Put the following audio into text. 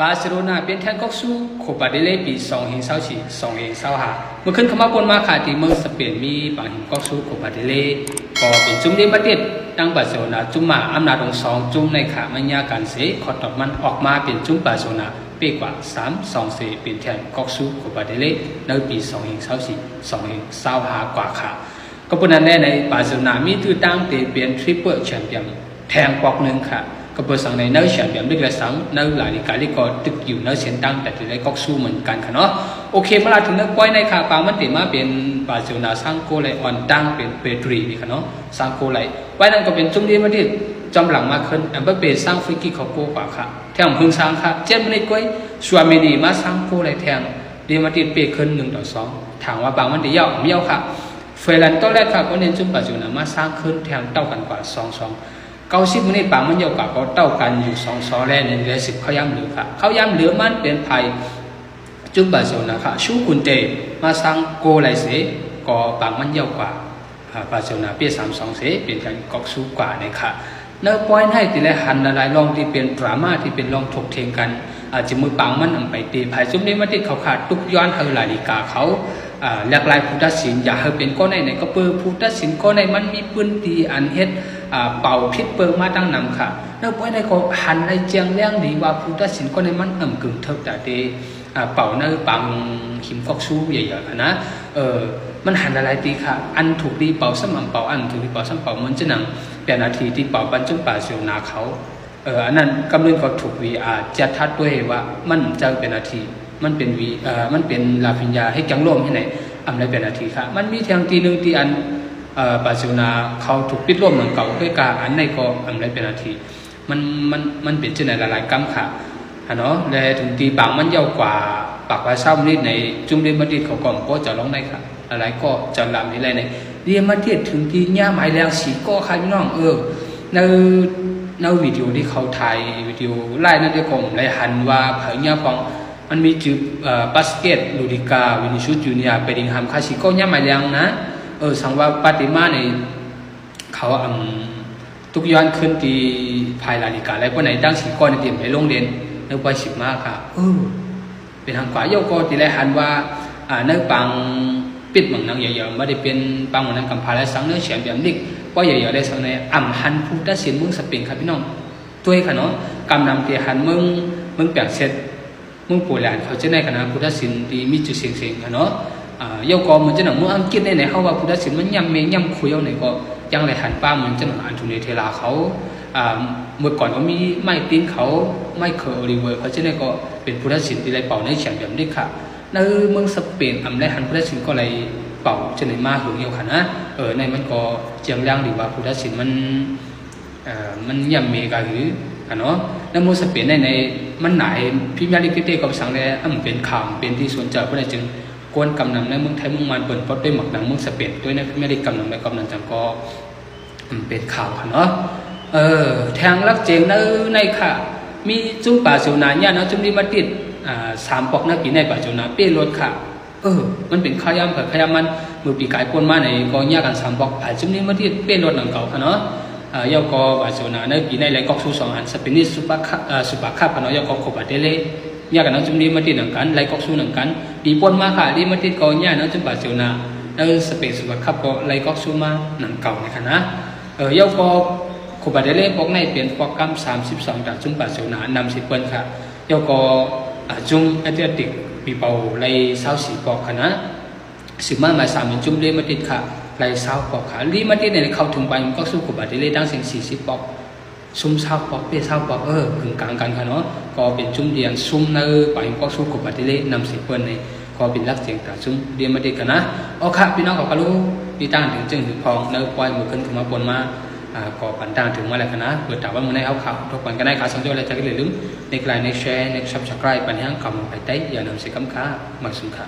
บาร์เซโลนาเป็นแทนก็สู้โคปาเดเล่ปี2024 2025เมื่อขึ้นเข้ามาบนมาขาที่เมืองสเปนมีบางหิมก็สู้โคปาเดเล่ก็เป็นจุ่มเดมาเด็ดตั้งบาร์เซโลนาจุ่มมาอำนาจอง2จุ่มในขามันยาการเสียขอตอบมันออกมาเป็นจุ่มบาร์เซโลนาเปีกว่า3-2-4เป็นแทนก็สู้โคปาเดเล่ในปี2024 2025กว่าขาก็เป็นนั้นในบาร์เซโลนามีตัวตั้งแต่เป็นทริปเปิลแชมเปี้ยนแทงปอกหนึ่งค่ะก็เปิดสั่งในเนื้อแชมเปี้ยนลิกและสังเนื้อหลายลิกาลิก็ตึกอยู่เนื้อเส้นตั้งแต่ที่ได้ก็สู้เหมือนกันค่ะเนาะโอเคเมื่อเราถึงเนื้อก้อยในค่ะปางมันติมาเป็นบาร์เซโลนาสร้างโกเลยอ่อนตั้งเป็นเปตรีนี่ค่ะเนาะสร้างโกเลยไว้นั่นก็เป็นจุ่มดีมาที่จำหลังมาขึ้นอันเปิดสร้างฟรีกิกเขาโกกว่าค่ะแทงพึ่งสร้างค่ะเจ็ดมันในก้อยชัวเมนีมาสร้างโกเลยแทงดีมาที่เปขึ้น1-2ถามว่าบางมันติเยอะไม่เยอะค่ะเฟรันตอนแรกค่ะก็เน้นจุ่มบาร์เซโลนามาสร้างขึ้นแทงเท่ากันกว่า2-2 90 มินิบางมันเยอะกว่าก็เท่ากันอยู่2-2แล้วในเหลือ10เขาย้ำเหลือค่ะเขาย้ำเหลือมันเป็นไพ่จุ่มบาร์เซโลนาค่ะชูกุนเตมาสร้างโกไลเสก็บางมันเยอะกว่าบาร์เซโลนาเปีย3-2เสเป็นการกอกสู้กว่าเนี่ยค่ะเนื้อปอยให้ตีและหันหลายลองที่เป็นดราม่าที่เป็นลองถกเถียงกันอาจจะมือปางมันไปตีไพ่จุ่มนี้มันติดเขาขาดตุกย้อนเฮลาลิกาเขาหลากหลายผู้ตัดสินอย่าให้เป็นก้อนในก็เปิดผู้ตัดสินก้อนในมันมีปืนตีอันเฮ็ดเป่าพิษเปิงมาตั้งนำค่ะแล้วปอยในก็หันในเจียงเลี้ยงดีว่าผู้ตัดสินก้อนในมันกึ่งเท่าแต่เดเป่าในปังหิมฟอกซูใหญ่ๆนะมันหันอะไรตีค่ะอันถูกดีเป่าสมั่งเป่าอันถูกดีเป่าสมั่งเป่ามันจะหนังเป็นนาทีที่เป่าบรรจุป่าเสียวนาเขาอันนั้นกำลังก็ถูกวีจะทัดด้วยว่ามันจะเป็นนาทีมันเป็นมันเป็นลาฟิญญาให้จังร่มให้ไหนอำไรเป็นนาทีค่ะมันมีทางทีหนึ่งที่อันบาร์เซโลนาเขาถูกปิดร่วมเหมือนเก่าด้วยการอันในก็อำไรเป็นนาทีมันเป็นเช่นหลายๆกัมค่ะเนาะและถึงตีบางมันยาวกว่าปากไว้เศร้านิดในจุ่มเรียมาดิดเขาก่อนก็จะร้องได้ค่ะอะไรก็จะลำนี่เลยในเรียมาดิดถึงที่ย่าหมายแรงสีก็ใครพี่น้องในวิดีโอที่เขาถ่ายวิดีโอไล่นั่นได้ก่อนไล่หันว่าเผยย่าฟังมันมีจุดบาสเกตลูดิกาวินิชูจูเนียเบดิงฮัมคาชิโก้ย่าหมายแรงนะสังว่าปาติมาในเขาทุกย้อนขึ้นที่ภายลาลิกาแล้วก็ไหนตั้งสีก้อนในเตียมในโรงเรียนในวัย10 มากค่ะเป็นทางขวาโยกก็ตีแลหันว่าเนื้อปังปิดเหมือนนางเยอะๆไม่ได้เป็นปังเหมือนนางกำพาและสังเนื้อเฉียบแบบนี้ว่าเยอะๆได้สังในหันผู้ตัดสินมึงสเปนครับพี่น้องตัวค่ะเนาะกำนำเตียหันมึงแปลกเสร็จมึงปวดแหลนเขาจะได้คณะผู้ตัดสินที่มีจุดเสี่ยงๆค่ะเนาะโยกก็มันจะหนังมึงอังกฤษในเขาว่าผู้ตัดสินมันย่ำคุยเอาไหนก็ยังไรหันป้ามันจะหนังอันทูเนเทลาเขาเมื่อก่อนก็มีไม่ตีนเขาไม่เคอร์ริเวอร์เขาจะได้ก็เป็นผู้ตัดสินที่ไรเป่าในแชมป์แบบนี้ค่ะในเมืองสเปนไรหันผู้ตัดสินก็เลยเป่าจะไหนมาหึงเยี่ยวค่ะนะในมันก็เจียงย่างดีว่าผู้ตัดสินมันย่ำเมกาหรือเนาะในเมืองสเปนในมันไหนพิมพ์ลิขิตก็สั่งเลยเป็นข่าวเป็นที่สนใจเพราะอะไรจึงกวนกำนำในเมืองไทยเมืองมันเปิดพอด้วยหมักหนังเมืองสเปนด้วยในพิมพ์ลิขิตกำนำในกำนำจังก็เป็นข่าวค่ะเนาะแทงลักเจงในค่ะมีจุ่มป่าเสียวนาเนี่ยนะจุ่มดีมาติด3 ปอกนะปีในป่าเสียวนาเป้รถค่ะมันเป็นข้าวยำเผือกข้าวยำมันมือปีกายปนมาในก็เนี่ยกัน3 ปอกจุ่มดีมาติดเป้รถหนังเก่าค่ะเนาะยาก็ป่าเสียวนาในปีในไรก็สู้2 อันสเปนิสสุปาคาปเนาะยาก็โคบาเตเล่เนี่ยกันนะจุ่มดีมาติดหนังกันไรก็สู้หนังกันปีปนมาค่ะดีมาติดก็เนี่ยนะจุ่มป่าเสียวนาในสเปนสุปาคาก็ไรก็สู้มาหนังเก่าเนี่ยค่ะนะยาก็โคบาเดเล่ปอกในเปลี่ยนโปรแกรม32จากจุ่มบาร์เซโลนานำ10 เปิ้ลค่ะยกก็จุ่มแอตเลติกปีเป่าไล่24 ปอกค่ะนะ10 มา3จุ่มเรอัลมาดริดค่ะไล่20 ปอกค่ะเรอัลมาดริดในเข้าถึงไปมันก็สู้โคบาเดเล่ตั้ง40 ปอกซุ่ม20 ปอกเป้20 ปอกกึ่งกลางกันค่ะเนาะก็เป็นจุ่มเดียนซุ่มในไปมันก็สู้โคบาเดเล่นำ10 เปิ้ลในก็เป็นลักเสียงแต่จุ่มเรอัลมาดริดกันนะค่ะพี่น้องก็รู้ดีตั้งถึงจึงถึงพองในปล่อยมือขึ้นถึงมาปนมาก็ปันต่างถึงมาแล้วกันนะเปิดถามว่ามันได้เอาข่าวทุกวันก็ได้ข่าวสังเกตอะไรจะก็เลยลืมในไลน์ในแชร์ในซับสไครป์ปัญหาคำไปได้อย่านำเสียคำค้ามาสุขะ